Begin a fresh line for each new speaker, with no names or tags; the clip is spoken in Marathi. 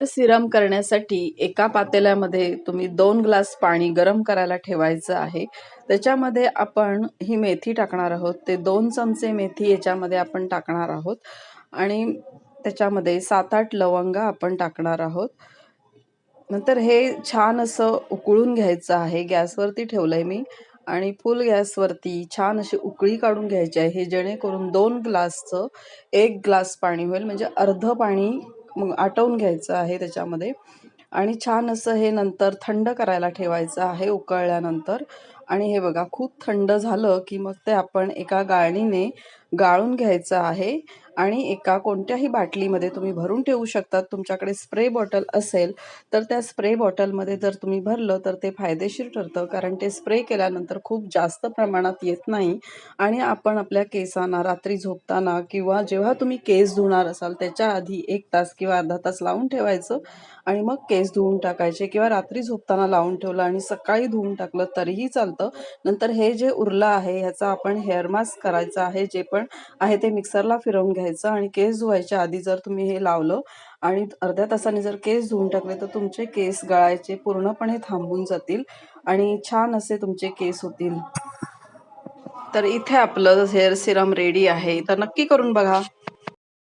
सिरम करण्यासाठी एका पातेल्यामध्ये तुम्ही 2 ग्लास पाणी गरम करायला ठेवायचं आहे. त्याच्यामध्ये आपण ही मेथी टाकणार आहोत. ते 2 चमचे मेथी याच्यामध्ये आपण टाकणार आहोत आणि त्याच्यामध्ये 7-8 लवंगा आपण टाकणार आहोत. नंतर हे छान असं उकळून घ्यायचं आहे. गॅसवरती ठेवलंय मी आणि फुल गॅसवरती छान अशी उकळी काढून घ्यायची आहे, जेणेकरून 2 ग्लासचं 1 ग्लास पाणी होईल, म्हणजे अर्ध पाणी मग आटवून घ्यायचं आहे त्याच्यामध्ये. आणि छान असं हे नंतर थंड करायला ठेवायचं आहे उकळल्यानंतर. आणि हे बघा खूप थंड झालं की मग ते आपण एका गाळणीने गाळून घ्यायचं आहे आणि एका कोणत्याही बाटलीमध्ये तुम्ही भरून ठेवू शकतात. तुमच्याकडे स्प्रे बॉटल असेल तर त्या स्प्रे बॉटलमध्ये जर तुम्ही भरलं तर ते फायदेशीर ठरतं, कारण ते स्प्रे केल्यानंतर खूप जास्त प्रमाणात येत नाही आणि आपण आपल्या केसांना रात्री झोपताना किंवा जेव्हा तुम्ही केस धुणार असाल त्याच्या आधी 1 तास किंवा अर्धा तास लावून ठेवायचं आणि मग केस धुवून टाकायचे, किंवा रात्री झोपताना लावून ठेवलं आणि सकाळी धुवून टाकलं तरीही चालतं. नंतर हे जे उरलं आहे ह्याचा आपण हेअर मास्क करायचं आहे. जे पण आहे ते मिक्सरला फिरवून घ्यायचं आणि केस धुवायच्या आधी जर तुम्ही हे लावलं आणि अर्ध्या तासाने जर केस धुवून टाकले तर तुमचे केस गळायचे पूर्णपणे थांबून जातील आणि छान असे तुमचे केस होतील. तर इथे आपलं हेअर सिरम रेडी आहे, तर नक्की करून बघा.